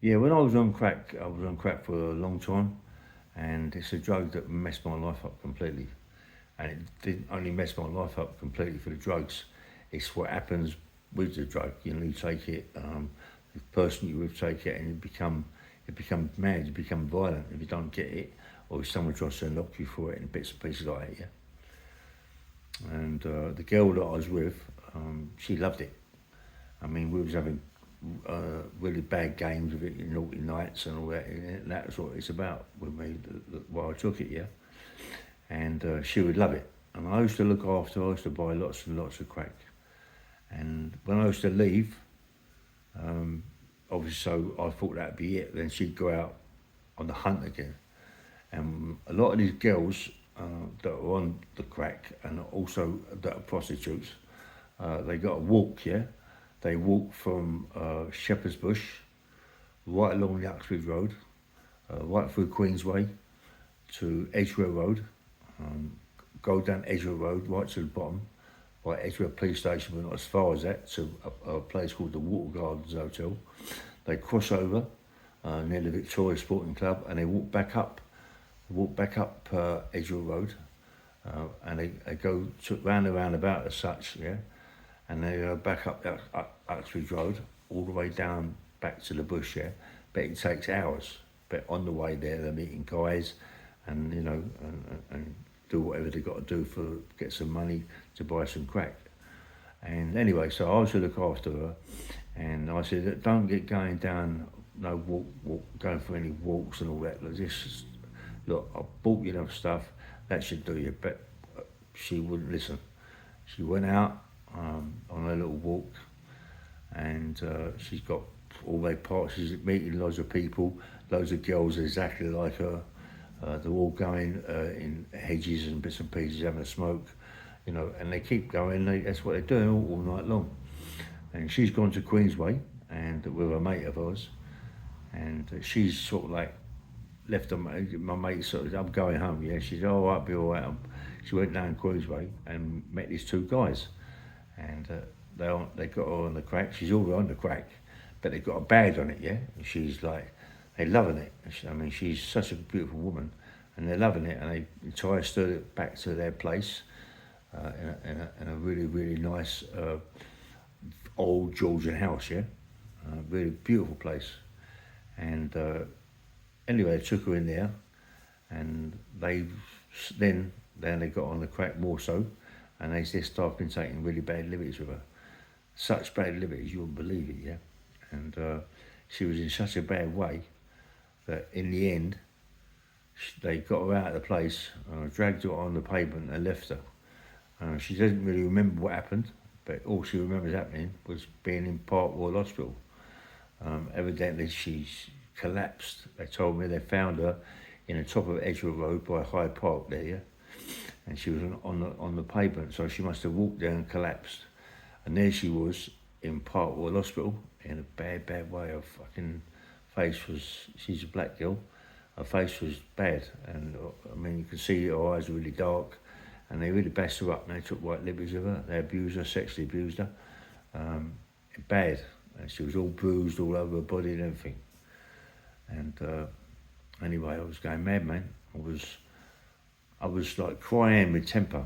Yeah, when I was on crack, I was on crack for a long time, and it's a drug that messed my life up completely. And it didn't only mess my life up completely for the drugs. It's what happens with the drug. You know, you take it, the person you with take it, and you become mad, you become violent if you don't get it, or if someone tries to knock you for it in bits and pieces like that. Yeah. And the girl that I was with, she loved it. I mean, we was having really bad games with it, naughty nights and all that. And that's what it's about with me. Why I took it, yeah. And she would love it. And I used to look after her. I used to buy lots and lots of crack. And when I used to leave, um, obviously, so I thought that'd be it. Then she'd go out on the hunt again. And a lot of these girls that are on the crack and also that are prostitutes, they got to walk, yeah. They walk from Shepherd's Bush right along the Uxbridge Road, right through Queensway to Edgware Road, um, go down Edgware Road right to the bottom by Edgware Police Station, but not as far as that, to a place called the Water Gardens Hotel. They cross over near the Victoria Sporting Club and they walk back up Edgware Road, and they go to round the roundabout as such, yeah, and they go back up Uxbridge Road all the way down back to the bush, yeah. But it takes hours. But on the way there, they're meeting guys, and you know, and do whatever they got to do for get some money to buy some crack. And anyway, so I was to look after her, and I said, don't get going down no going for any walks and all that. Look, I bought you enough stuff. That should do you. But she wouldn't listen. She went out on a little walk, and she's got all their parts. She's meeting loads of people, loads of girls exactly like her. They're all going in hedges and bits and pieces, having a smoke, you know, and they keep going. That's what they're doing all night long. And she's gone to Queensway and with a mate of ours, and she's sort of like left them. My mate sort of, I'm going home. Yeah, she said, "Oh, I'll be all right." She went down Queensway and met these two guys, and they got her on the crack. She's all on the crack, but they got a badge on it. Yeah, and she's like, they're loving it. I mean, she's such a beautiful woman, and they're loving it. And they try to steer it back to their place in a really really nice old Georgian house. Yeah, really beautiful place. And anyway, they took her in there, and then they got on the crack more so, and they just started been taking really bad liberties with her, such bad liberties you wouldn't believe it, yeah. And she was in such a bad way that in the end they got her out of the place, dragged her on the pavement and left her. She doesn't really remember what happened, but all she remembers happening was being in Park Royal Hospital. Evidently she's collapsed. They told me they found her in the top of Edgware Road by Hyde Park there, yeah? And she was on the pavement, so she must have walked there and collapsed. And there she was in Park Royal Hospital in a bad way. Her fucking face was, she's a black girl, her face was bad. And I mean, you could see her eyes were really dark, and they really bashed her up and they took white liberties of her. They abused her, sexually abused her. Bad. And she was all bruised all over her body and everything. And anyway, I was going mad, man. I was like crying with temper,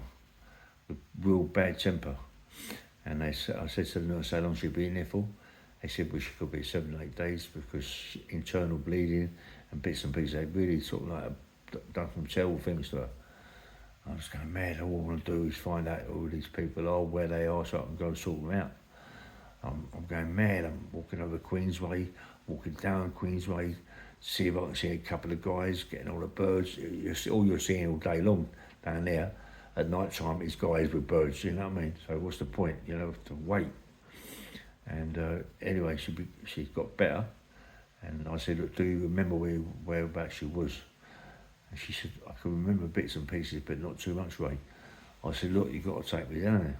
with real bad temper. And I said to the nurse, how long she'd been there for? They said, well, she could be 7 or 8 days because internal bleeding and bits and pieces. They really sort of like done some terrible things to her. I was going mad. All I want to do is find out who these people are, where they are, so I can go sort them out. I'm going mad. I'm walking over Queensway, walking down Queensway, see if I can see a couple of guys getting all the birds. All you're seeing all day long down there at night time is guys with birds, you know what I mean? So what's the point, you know, to wait? And anyway, she got better. And I said, look, do you remember whereabouts she was? And she said, I can remember bits and pieces, but not too much, Ray. I said, look, you've got to take me down there.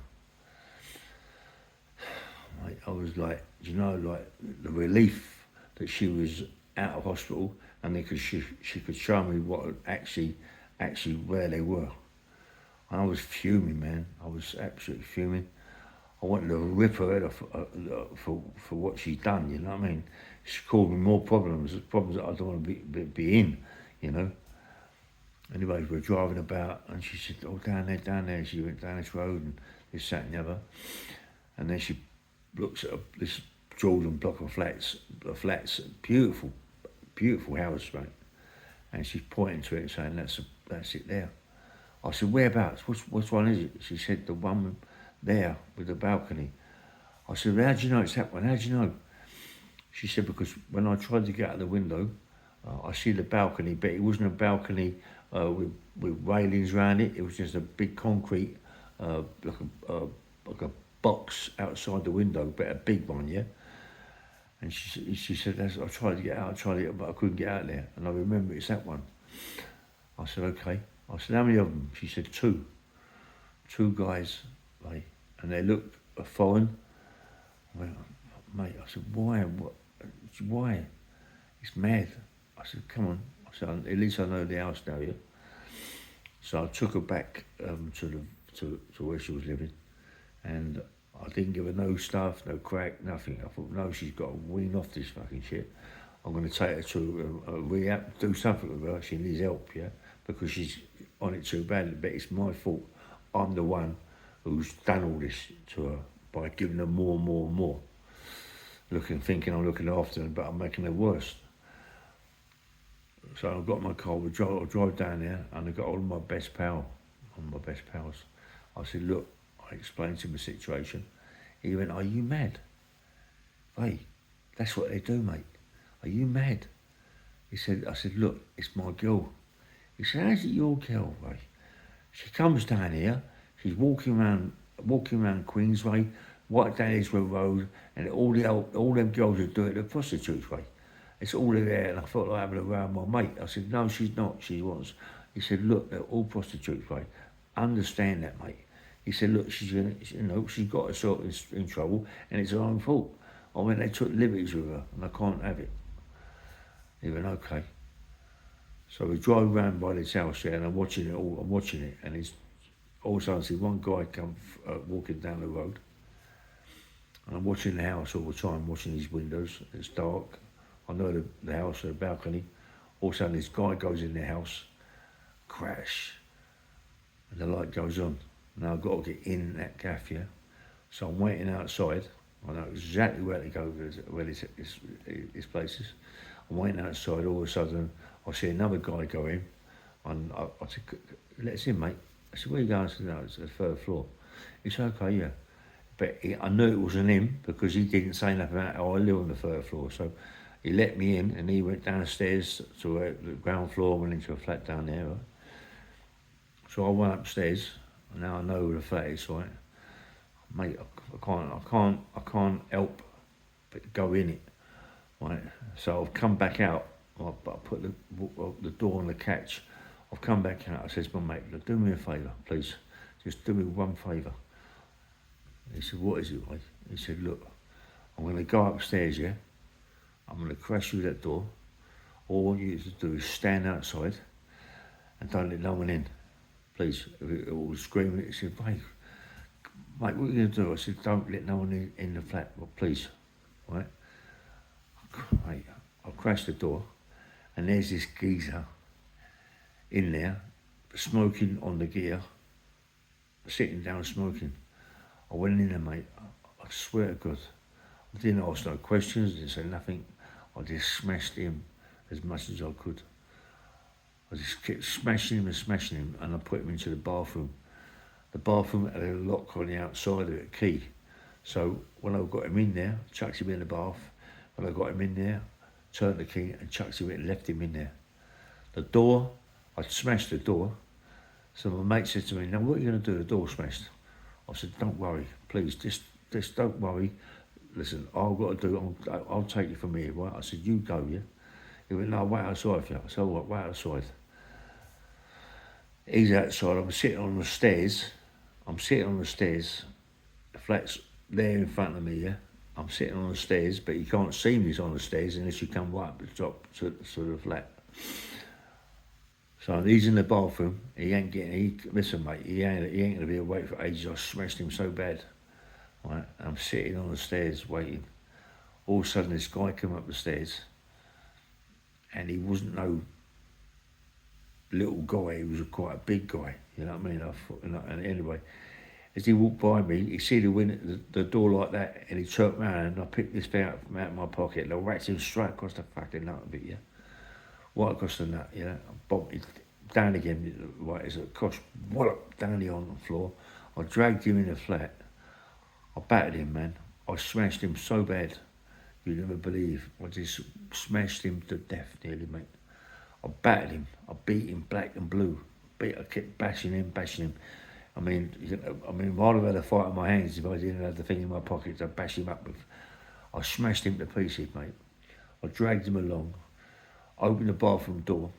I was like, you know, like the relief that she was out of hospital and she could show me what actually where they were. And I was fuming, man. I was absolutely fuming. I wanted to rip her head off for what she'd done, you know what I mean? It's caused me more problems that I don't want to be in, you know. Anyway, we're driving about, and she said, "Oh, down there." She went down this road, and this, that, and the other. And then she looks at this Jordan block of flats, beautiful, beautiful house, mate. And she's pointing to it and saying, "That's it there." I said, "Whereabouts? Which one is it?" She said, "The one there with the balcony." I said, "How do you know it's that one? How do you know?" She said, "Because when I tried to get out the window, I see the balcony, but it wasn't a balcony with railings around it. It was just a big concrete, like a box outside the window, but a big one, yeah." And she said, "I tried to get out, but I couldn't get out there. And I remember it's that one." I said, "Okay." I said, "How many of them?" She said, "Two. Two guys, mate, and they looked foreign." I went, "Mate," I said, "Why? What? Why? It's mad." I said, "Come on." I said, "At least I know the house now, yeah." So I took her back to where she was living, and I didn't give her no stuff, no crack, nothing. I thought, no, she's got to wean off this fucking shit. I'm going to take her to a rehab, do something with her. She needs help, yeah, because she's on it too badly. But it's my fault. I'm the one who's done all this to her by giving her more and more and more. Thinking I'm looking after her, but I'm making her worse. So I got my car, I drive down there, and I got all of my best pals. I said, "Look," I explained to him the situation. He went, "Are you mad?" "Hey, that's what they do, mate. Are you mad?" I said, "Look, it's my girl." He said, "How's it your girl, mate? She comes down here, she's walking around Queensway, right down Israel Road, and all them girls are doing it, the prostitutes, mate. It's all in there," and I felt like having a row with my mate. I said, "No, she's not, she wants." He said, "Look, they're all prostitutes, mate. Understand that, mate." He said, "Look, she's got herself in trouble, and it's her own fault. I mean, they took liberties with her, and I can't have it." He went, "Okay." So we drive around by this house here, and I'm watching it, and it's all of a sudden I see one guy come walking down the road, and I'm watching the house all the time, watching his windows. It's dark. I know the house, the balcony. All of a sudden, this guy goes in the house, crash, and the light goes on. Now I've got to get in that gaff, yeah? So I'm waiting outside. I know exactly where to go, where this place is. I'm waiting outside. All of a sudden, I see another guy go in, and I said, "Let us in, mate." I said, "Where are you going?" I said, "No, it's the third floor." He said, "Okay, yeah." But I knew it wasn't him because he didn't say nothing about how I live on the third floor. So he let me in, and he went downstairs to the ground floor, went into a flat down there. Right? So I went upstairs, and now I know where the flat is, right? Mate, I can't help but go in it, right? So I've come back out. I put the door on the catch. I've come back out. I says, "My mate, look, do me a favour, please. Just do me one favour." He said, "What is it, mate?" He said, "Look, I'm going to go upstairs, yeah? I'm going to crash through that door. All I want you to do is stand outside and don't let no one in, please." It was screaming. He said, "Mate, what are you going to do?" I said, "Don't let no one in the flat, well, please." Right? Mate, I crashed the door, and there's this geezer in there, smoking on the gear, sitting down smoking. I went in there, mate. I swear to God, I didn't ask no questions, didn't say nothing. I just smashed him as much as I could. I just kept smashing him, and I put him into the bathroom. The bathroom had a lock on the outside of it, a key. So when I got him in there, chucked him in the bath. When I got him in there, turned the key and chucked him in and left him in there. The door, I smashed the door. So my mate said to me, "Now what are you going to do? The door smashed." I said, "Don't worry, please, just don't worry. Listen, all I've got to do, I'll take you from here, right?" I said, "You go, yeah?" He went, "No, wait outside for you." I said, "All right, wait outside." He's outside, I'm sitting on the stairs. The flat's there in front of me, yeah? I'm sitting on the stairs, but you can't see me on the stairs unless you come right up the top to the flat. So he's in the bathroom. Listen, mate, he ain't going to be awake for ages. I smashed him so bad. Right? I'm sitting on the stairs waiting. all of a sudden this guy came up the stairs, and he wasn't no little guy, he was quite a big guy, you know what I mean? I thought, and anyway, as he walked by me, he see the window, the door like that, and he turned round, and I picked this thing out of my pocket, and I whacked him straight across the fucking nut a bit, yeah? Right across the nut, yeah? I bobbed it down again, right, as it crossed, wallop, down on the floor. I dragged him in the flat. I battered him, man. I smashed him so bad, you'd never believe. I just smashed him to death nearly, mate. I battered him. I beat him black and blue. I kept bashing him. I mean, if I'd have had a fight on my hands if I didn't have the thing in my pocket to bash him up with. I smashed him to pieces, mate. I dragged him along, opened the bathroom door,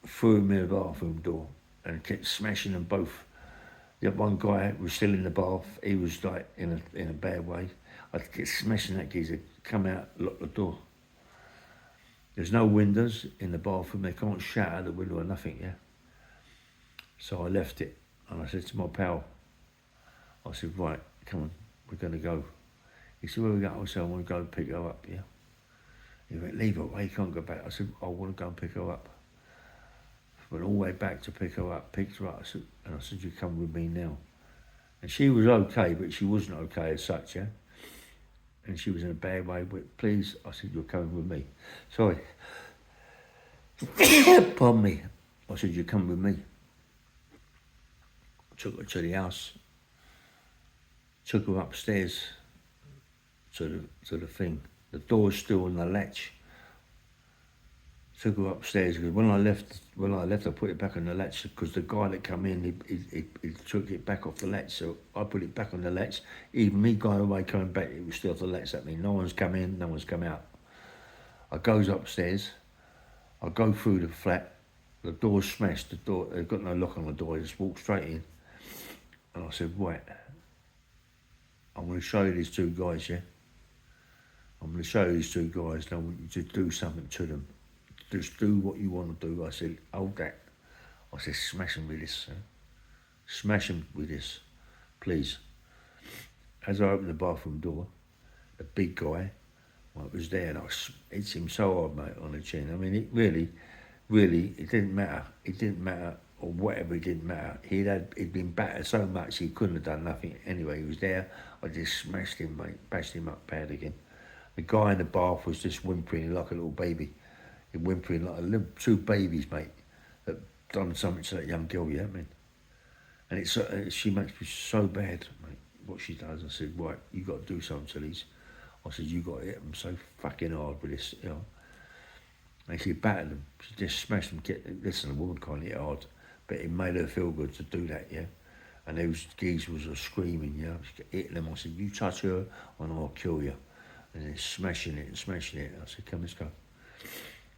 threw him in the bathroom door, and kept smashing them both. The one guy was still in the bath. He was like in a bad way. I kept smashing that geezer. Come out, lock the door. There's no windows in the bathroom. They can't shatter the window or nothing, yeah? So I left it, and I said to my pal, I said, right, come on, we're going to go. He said, where we go? I said, I want to go and pick her up, yeah? He went, leave her, why you can't go back? I said, I want to go and pick her up. Went all the way back to pick her up, picked her up, I said, you come with me now. And she was okay, but she wasn't okay as such, yeah? And she was in a bad way, but please, I said, you're coming with me. Sorry. Pardon me. I said, you come with me. Took her to the house, took her upstairs to the thing. The door's still on the latch. Took her upstairs because when I left, I put it back on the latch because the guy that come in, he took it back off the latch. So I put it back on the latch. Even me going away, coming back, it was still off the latch. That means no one's come in, no one's come out. I goes upstairs. I go through the flat. The door's smashed. The door, they've got no lock on the door. I just walked straight in. And I said, right, I'm going to show you these two guys, yeah? I'm going to show you these two guys, and I want you to do something to them. Just do what you want to do. I said, hold that. I said, smash them with this. Smash them with this, please. As I opened the bathroom door, the big guy was there, and I hit him so hard, mate, on the chin. I mean, it really, it didn't matter. It didn't matter, or whatever, it didn't matter. He'd been battered so much he couldn't have done nothing. Anyway, he was there. I just smashed him, mate, bashed him up bad again. The guy in the bath was just whimpering like a little baby. He whimpering like a little, two babies, mate, that done something to that young girl, you know what I mean? And she makes me so bad, mate, what she does. I said, right, you got to do something to these. I said, you got to hit them so fucking hard with this, you know. And she battered them. She just smashed them. Listen, a woman can't hit hard, but it made her feel good to do that, yeah. And those geese was screaming, you know, hitting them. I said, you touch her and I'll kill you. And then smashing it. I said, come, let's go.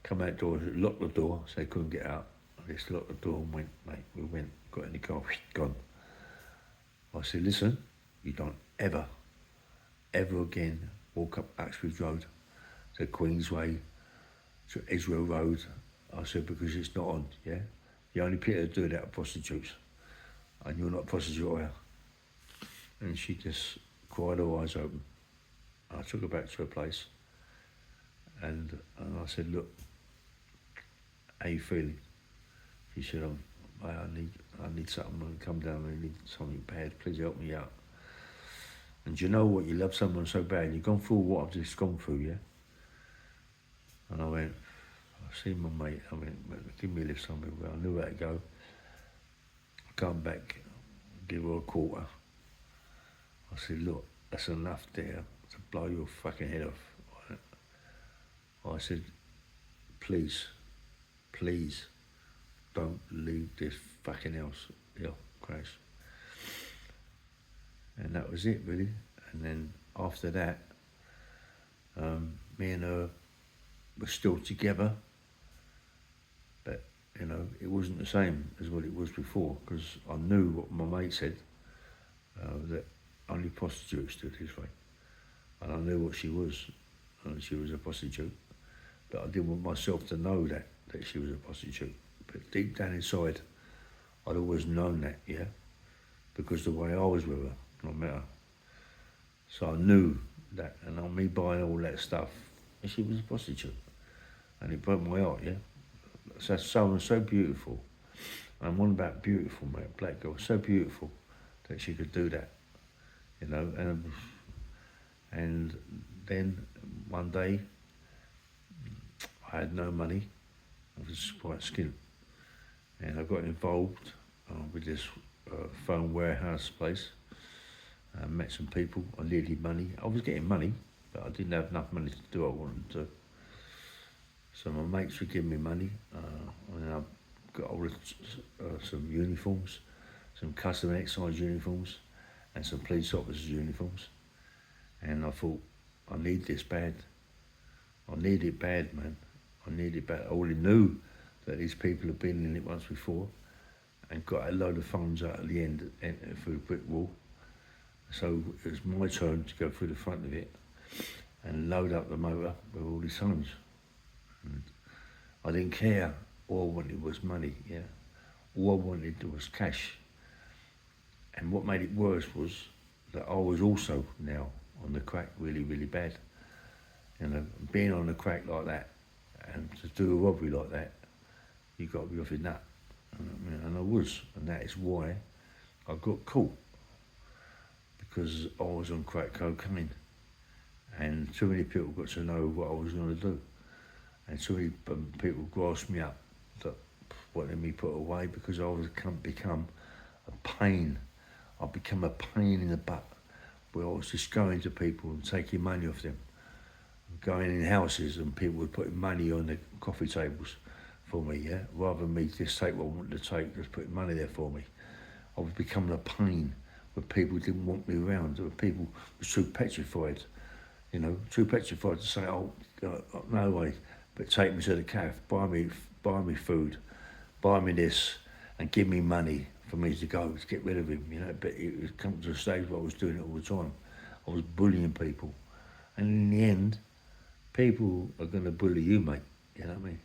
Come out door, locked the door, so they couldn't get out. I just locked the door and went, mate, we went, got in the car, gone. I said, listen, you don't ever again walk up Uxbridge Road to Queensway, to Israel Road. I said, because it's not on, yeah? The only people that do that are prostitutes. And you're not a prostitute, are you? And she just cried her eyes open. I took her back to her place. And I said, look, how you feeling? She said, I need something. I come down, I need something bad. Please help me out. And do you know what? You love someone so bad. You've gone through what I've just gone through, yeah? And I went, I've seen my mate. I went, give me a lift somewhere where I knew where to go. I come back, give her a quarter. I said, look, that's enough there to blow your fucking head off. I said, please, don't leave this fucking house, crash. And that was it, really. And then after that, me and her were still together, but, you know, it wasn't the same as what it was before, because I knew what my mate said, that only prostitutes do it this way. And I knew what she was, and she was a prostitute. But I didn't want myself to know that she was a prostitute. But deep down inside, I'd always known that, yeah? Because the way I was with her, when I met her. So I knew that, and on me buying all that stuff, and she was a prostitute, and it broke my heart. Yeah, so someone so beautiful, and one about beautiful, mate, black girl, so beautiful that she could do that, you know, and then one day I had no money, I was quite skint, and I got involved with this phone warehouse place. Met some people. I needed money. I was getting money, but I didn't have enough money to do what I wanted to. So my mates were giving me money, and I got all some uniforms, some custom exercise uniforms, and some police officers' uniforms. And I thought, I need this bad. I need it bad, man. I need it bad. I already knew that these people had been in it once before and got a load of funds out at the end through the brick wall. So it was my turn to go through the front of it and load up the motor with all these funds. And I didn't care. All I wanted was money, yeah. All I wanted was cash. And what made it worse was that I was also now on the crack really, really bad. You know, being on the crack like that and to do a robbery like that, you got to be off your nut. And I was, and that is why I got caught. Because I was on crack cocaine, and too many people got to know what I was going to do, and too many people grasped me up that wanted me put away because I was become a pain. I become a pain in the butt, where I was just going to people and taking money off them, going in houses and people were putting money on the coffee tables for me, yeah, rather than me just take what I wanted to take, just putting money there for me. I was becoming a pain. But people didn't want me around. There were people who were too petrified, you know, too petrified to say, oh, no way, but take me to the cafe, buy me food, buy me this, and give me money for me to go to get rid of him, you know. But it was come to a stage where I was doing it all the time. I was bullying people, and in the end, people are going to bully you, mate. You know what I mean?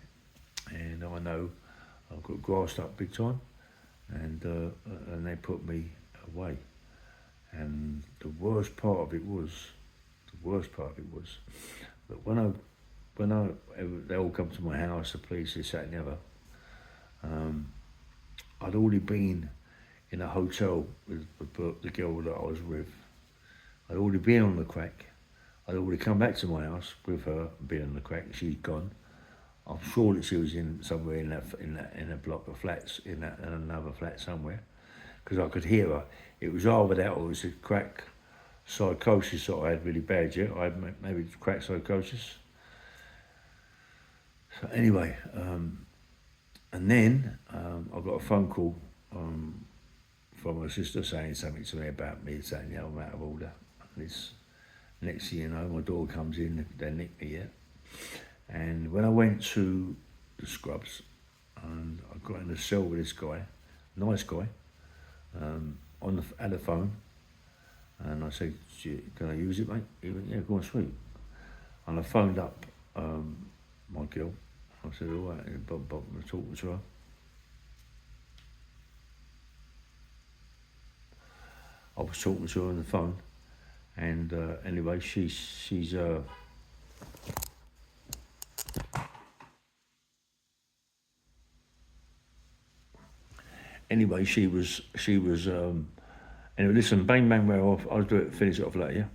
And I know I got grassed up big time, and they put me away. And the worst part of it was that when they all come to my house, the police, this, that, and the other, I'd already been in a hotel with the girl that I was with. I'd already been on the crack. I'd already come back to my house with her, being on the crack. She's gone. I'm sure that she was in somewhere in a block of flats, in another flat somewhere, because I could hear her. It was either that or it was a crack psychosis that I had really bad, yeah. I had maybe crack psychosis. So anyway, and then I got a phone call from my sister saying something to me about me, saying, yeah, I'm out of order. And this, next thing you know, my daughter comes in, they nick me, yeah. And when I went to the scrubs, and I got in a cell with this guy, nice guy, at the phone, and I said, can I use it, mate? He went, yeah, go on, sweet. And I phoned up my girl. I said, all right, Bob, I'm talking to her. I was talking to her on the phone, and anyway, she's anyway, she was anyway, listen, bang, bang, well, I'll do it, finish it off later, yeah?